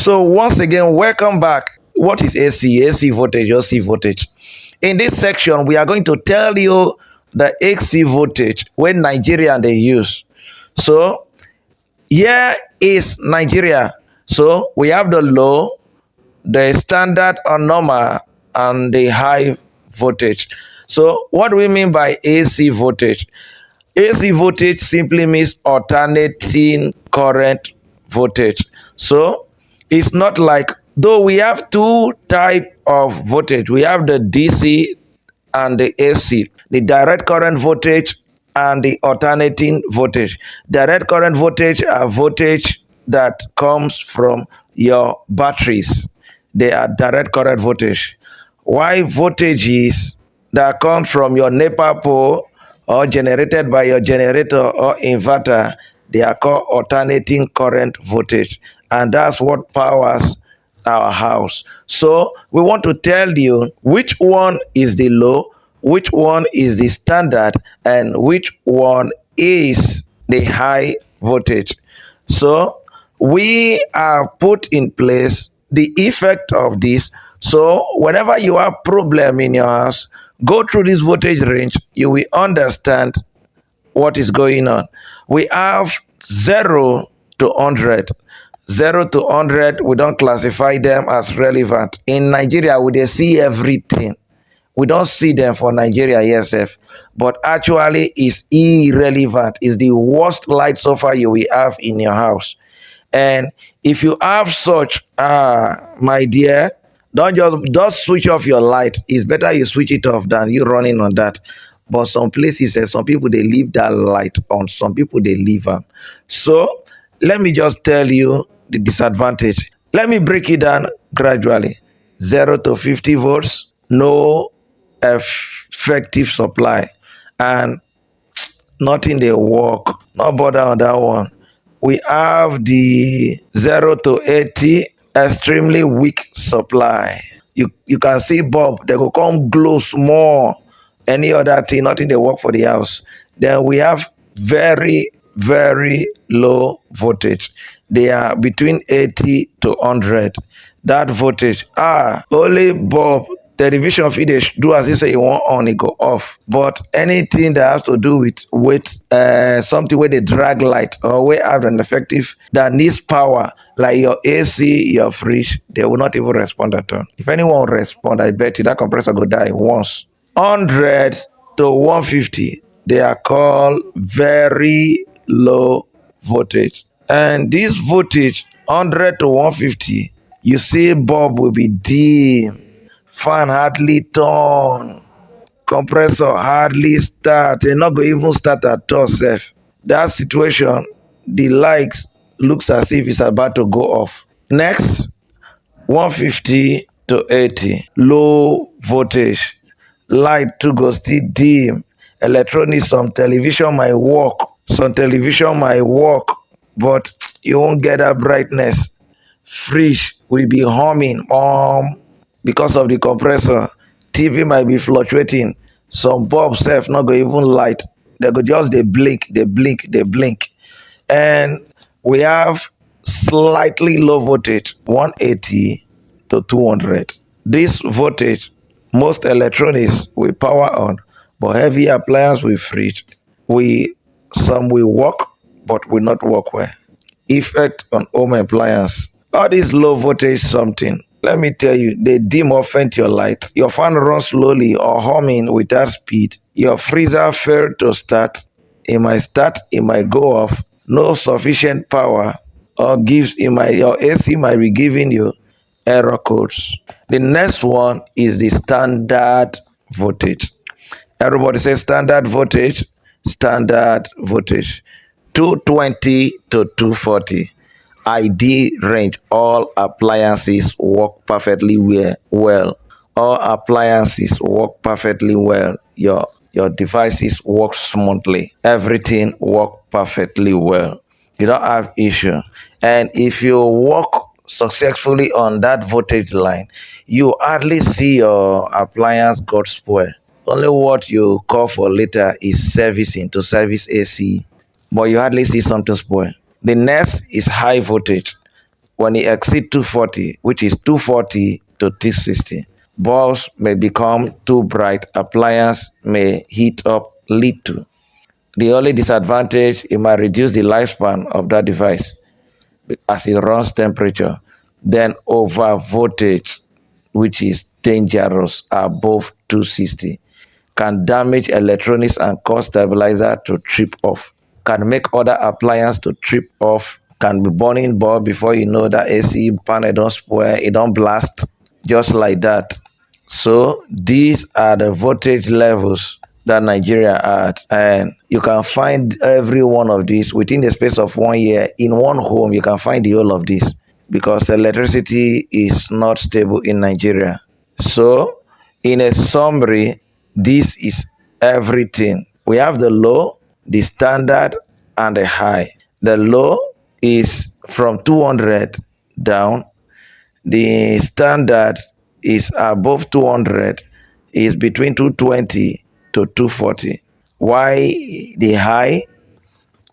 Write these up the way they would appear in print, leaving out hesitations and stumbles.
So once again, welcome back. What is AC? AC voltage or C voltage? In this section, we are going to tell you the AC voltage when Nigerian they use. So here is Nigeria. So we have the low, the standard or normal, and the high voltage. So what do we mean by AC voltage? AC voltage simply means alternating current voltage. So it's not like, though we have two type of voltage. We have the DC and the AC, the direct current voltage and the alternating voltage. Direct current voltage are voltage that comes from your batteries. They are direct current voltage. Why voltages that come from your NEPA pole or generated by your generator or inverter, they are called alternating current voltage. And that's what powers our house. So we want to tell you which one is the low, which one is the standard, and which one is the high voltage. So we are put in place the effect of this. So whenever you have problem in your house, go through this voltage range, you will understand what is going on. We have 0 to 100. 0 to 100, we don't classify them as relevant. In Nigeria, we dey see everything. We don't see them for Nigeria, ESF, but actually it's irrelevant. It's the worst light so far you will have in your house. And if you have such, my dear, don't just switch off your light. It's better you switch it off than you running on that. But some places, some people, they leave that light on. Some people, they leave them. So let me just tell you the disadvantage. Let me break it down gradually. 0 to 50 volts, no effective supply. And nothing they work. No bother on that one. We have the 0 to 80, extremely weak supply. You can see bulb, they go come glow small. Any other thing, nothing they work for the house. Then we have very, very low voltage. They are between 80 to 100. That voltage, only bulb, television feed they do as they say you want on, it go off. But anything that has to do with something where they drag light or where have an effective that needs power, like your AC, your fridge, they will not even respond at all. If anyone will respond, I bet you that compressor go die once. 100 to 150, they are called very low voltage. And this voltage, 100 to 150, you see bulb will be dim, fan hardly turn, compressor hardly start, they not go even start at all sef. That situation, the light looks as if it's about to go off. Next, 150 to 80, low voltage. Light to go still dim. Electronics, some television might work, but you won't get that brightness. Fridge will be humming because of the compressor. TV might be fluctuating. Some bulbs self not go even light. They go just they blink. And we have slightly low voltage, 180 to 200. This voltage, most electronics will power on, but heavy appliance will fridge. Some will work, but will not work well. Effect on home appliance. All this low voltage something, let me tell you, they dim or faint your light. Your fan runs slowly or humming without speed. Your freezer failed to start. It might go off. No sufficient power or your AC might be giving you error codes. The next one is the standard voltage. Everybody say standard voltage. 220 to 240. ID range, all appliances work perfectly well. All appliances work perfectly well. Your devices work smoothly. Everything work perfectly well. You don't have issue. And if you work successfully on that voltage line, you hardly see your appliance got spoiled. Only what you call for later is servicing to service AC, but you hardly see something spoil. The next is high voltage. when it exceeds 240, which is 240 to 260, bulbs may become too bright, appliance may heat up little. The only disadvantage, it might reduce the lifespan of that device as it runs temperature. Then over voltage, which is dangerous above 260, can damage electronics and cause stabilizer to trip off, can make other appliances to trip off, can be burning bulb before you know that AC panel don't spoil, it don't blast, just like that. So these are the voltage levels that Nigeria had, and you can find every one of these within the space of 1 year in one home. You can find the whole of this because electricity is not stable in Nigeria. So, in a summary, this is everything. We have the low, the standard, and the high. The low is from 200 down. The standard is above 200, is between 220 to 240. Why the high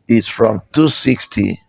is from 260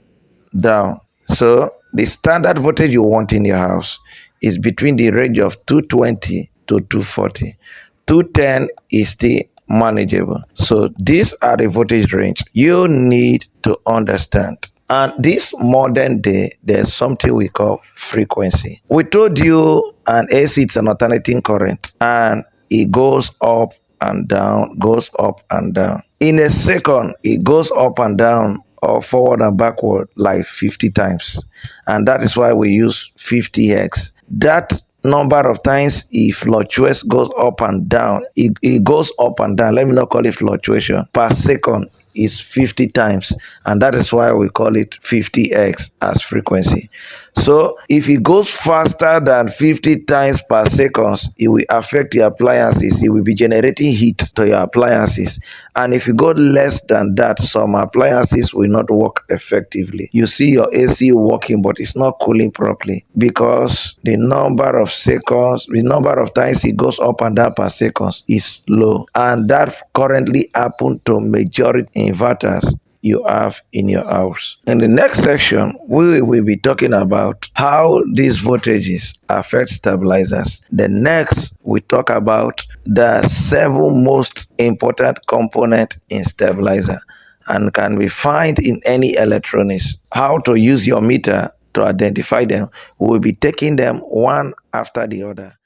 down. So the standard voltage you want in your house is between the range of 220 to 240. 210 is still manageable. So these are the voltage range you need to understand. And this modern day, there's something we call frequency. We told you an AC is an alternating current, and it goes up and down, goes up and down. In a second, it goes up and down or forward and backward like 50 times. And that is why we use 50x. That number of times it fluctuates, goes up and down. It goes up and down. Let me not call it fluctuation. Per second is 50 times. And that is why we call it 50x as frequency. So if it goes faster than 50 times per second, it will affect your appliances. It will be generating heat to your appliances. And if you go less than that, some appliances will not work effectively. You see your AC working, but it's not cooling properly because the number of seconds, the number of times it goes up and down per second is low. And that currently happens to majority inverters you have in your house. In the next section, we will be talking about how these voltages affect stabilizers. The next, we talk about the 7 most important components in stabilizer and can be found in any electronics. How to use your meter to identify them. We will be taking them one after the other.